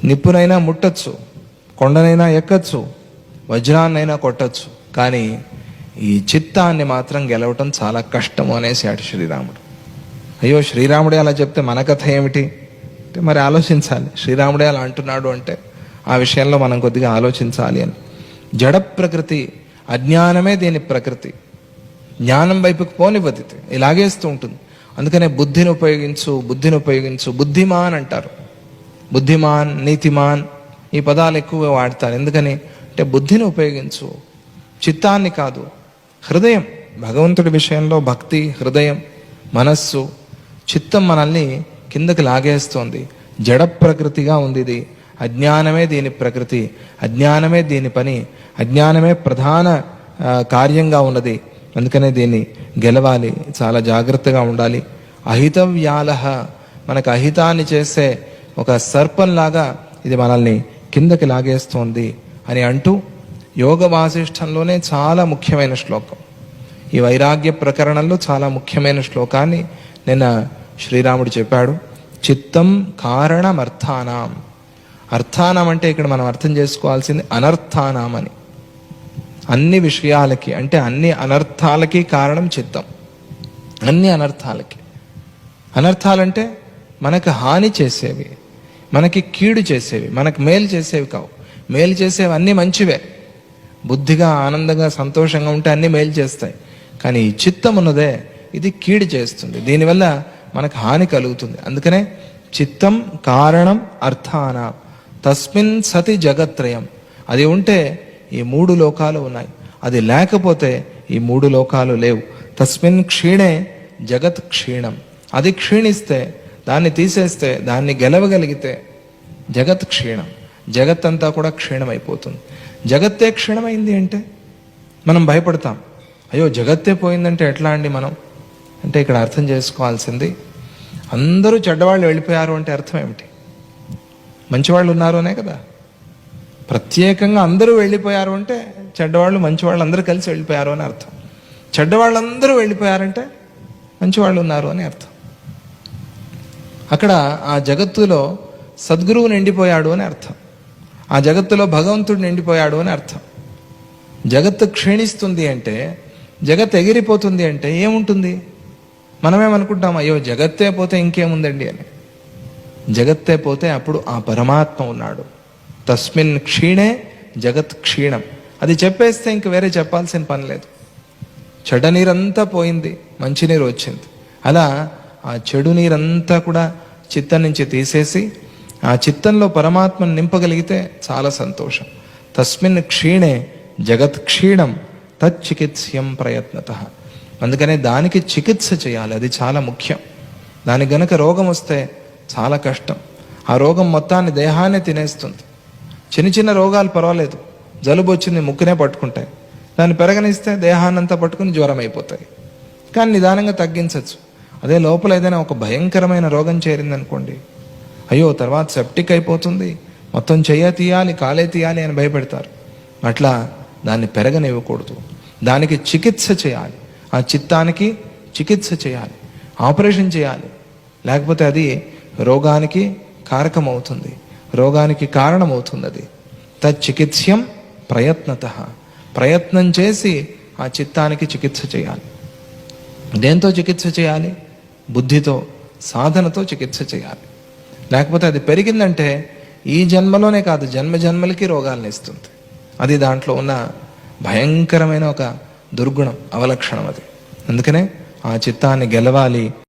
నిప్పునైనా ముట్టచ్చు, కొండనైనా ఎక్కచ్చు, వజ్రాన్నైనా కొట్టచ్చు, కానీ ఈ చిత్తాన్ని మాత్రం గెలవటం చాలా కష్టము అనేసాడు శ్రీరాముడు. అయ్యో శ్రీరాముడే అలా చెప్తే మన కథ ఏమిటి అంటే మరి ఆలోచించాలి. శ్రీరాముడే అలా అంటున్నాడు అంటే ఆ విషయంలో మనం కొద్దిగా ఆలోచించాలి అని. జడ ప్రకృతి, అజ్ఞానమే దీని ప్రకృతి, జ్ఞానం వైపుకు పోనివ్వదు, ఇలాగేస్తూ ఉంటుంది. అందుకనే బుద్ధిని ఉపయోగించు, బుద్ధిని ఉపయోగించు. బుద్ధిమాన్ అంటారు, బుద్ధిమాన్, నీతిమాన్ ఈ పదాలు ఎక్కువగా వాడతారు. ఎందుకని అంటే బుద్ధిని ఉపయోగించు, చిత్తాన్ని కాదు. హృదయం, భగవంతుడి విషయంలో భక్తి, హృదయం, మనస్సు, చిత్తం మనల్ని కిందకి లాగేస్తోంది. జడ ప్రకృతిగా ఉంది ఇది. అజ్ఞానమే దీని ప్రకృతి, అజ్ఞానమే దీని పని, అజ్ఞానమే ప్రధాన కార్యంగా ఉన్నది. అందుకనే దీన్ని గెలవాలి, చాలా జాగ్రత్తగా ఉండాలి. అహితవ్యాలహ, మనకు అహితాన్ని చేసే ఒక సర్పంలాగా ఇది మనల్ని కిందకి లాగేస్తోంది అని అంటూ యోగ వాసిష్టంలోనే చాలా ముఖ్యమైన శ్లోకం, ఈ వైరాగ్య ప్రకరణంలో చాలా ముఖ్యమైన శ్లోకాన్ని నిన్న శ్రీరాముడు చెప్పాడు. చిత్తం కారణమర్థానాం. అర్థానం అంటే ఇక్కడ మనం అర్థం చేసుకోవాల్సింది అనర్థానాం అని. అన్ని విషయాలకి అంటే అన్ని అనర్థాలకి కారణం చిత్తం. అన్ని అనర్థాలకి. అనర్థాలంటే మనకు హాని చేసేవి, మనకి కీడు చేసేవి, మనకు మేలు చేసేవి కావు. మేలు చేసేవి అన్నీ మంచివే. బుద్ధిగా ఆనందంగా సంతోషంగా ఉంటే అన్నీ మేలు చేస్తాయి. కానీ ఈ చిత్తం ఉన్నదే ఇది కీడు చేస్తుంది, దీనివల్ల మనకు హాని కలుగుతుంది. అందుకనే చిత్తం కారణం అర్థాన తస్మిన్ సతి జగత్రయం. అది ఉంటే ఈ మూడు లోకాలు ఉన్నాయి, అది లేకపోతే ఈ మూడు లోకాలు లేవు. తస్మిన్ క్షీణే జగత్ క్షీణం. అది క్షీణిస్తే, దాన్ని తీసేస్తే, దాన్ని గెలవగలిగితే జగత్ క్షీణం, జగత్ అంతా కూడా క్షీణమైపోతుంది. జగత్తే క్షీణమైంది అంటే మనం భయపడతాం. అయ్యో జగత్తే పోయిందంటే ఎట్లా అండి మనం అంటే ఇక్కడ అర్థం చేసుకోవాల్సింది, అందరూ చెడ్డవాళ్ళు వెళ్ళిపోయారు అంటే అర్థం ఏమిటి? మంచివాళ్ళు ఉన్నారు అనే కదా. ప్రత్యేకంగా అందరూ వెళ్ళిపోయారు అంటే చెడ్డవాళ్ళు మంచివాళ్ళు అందరూ కలిసి వెళ్ళిపోయారు అని అర్థం. చెడ్డవాళ్ళందరూ వెళ్ళిపోయారంటే మంచివాళ్ళు ఉన్నారు అని అర్థం. అక్కడ ఆ జగత్తులో సద్గురువు నిండిపోయాడు అని అర్థం, ఆ జగత్తులో భగవంతుడు నిండిపోయాడు అని అర్థం. జగత్తు క్షీణిస్తుంది అంటే, జగత్ ఎగిరిపోతుంది అంటే ఏముంటుంది? మనమేమనుకుంటాం, అయ్యో జగత్తే పోతే ఇంకేముందండి అని. జగత్తే పోతే అప్పుడు ఆ పరమాత్మ ఉన్నాడు. తస్మిన్ క్షీణే జగత్ క్షీణం. అది చెప్పేస్తే ఇంక వేరే చెప్పాల్సిన పని లేదు. చెడ్డ నీరంతా పోయింది, మంచినీరు వచ్చింది. అలా ఆ చెడు నీరంతా కూడా చిత్తం నుంచి తీసేసి ఆ చిత్తంలో పరమాత్మను నింపగలిగితే చాలా సంతోషం. తస్మిన్ క్షీణే జగత్ క్షీణం తచ్చికిత్స్యం ప్రయత్నత. అందుకనే దానికి చికిత్స చేయాలి, అది చాలా ముఖ్యం. దానికి గనక రోగం వస్తే చాలా కష్టం. ఆ రోగం మొత్తాన్ని దేహాన్ని తినేస్తుంది. చిన్న చిన్న రోగాలు పర్వాలేదు, జలుబు వచ్చింది ముక్కునే పట్టుకుంటాయి, దాన్ని పెరగనిస్తే దేహాన్నంతా పట్టుకుని జ్వరం అయిపోతాయి. కానీ నిదానంగా తగ్గించవచ్చు. అదే లోపల ఏదైనా ఒక భయంకరమైన రోగం చేరిందనుకోండి, అయ్యో తర్వాత సెప్టిక్ అయిపోతుంది, మొత్తం చెయ్య తీయాలి, కాలే తీయాలి అని భయపెడతారు. అట్లా దాన్ని పెరగనివ్వకూడదు, దానికి చికిత్స చేయాలి. ఆ చిత్తానికి చికిత్స చేయాలి, ఆపరేషన్ చేయాలి. లేకపోతే అది రోగానికి కారకమవుతుంది, రోగానికి కారణమవుతుంది. అది తచ్చికిత్స్యం ప్రయత్నత. ప్రయత్నం చేసి ఆ చిత్తానికి చికిత్స చేయాలి. దేంతో చికిత్స చేయాలి? బుద్ధితో, సాధనతో చికిత్స చేయాలి. లేకపోతే అది పెరిగిందంటే ఈ జన్మలోనే కాదు, జన్మ జన్మలకి రోగాలను ఇస్తుంది. అది దాంట్లో ఉన్న భయంకరమైన ఒక దుర్గుణం, అవలక్షణం అది. అందుకనే ఆ చిత్తాన్ని గెలవాలి.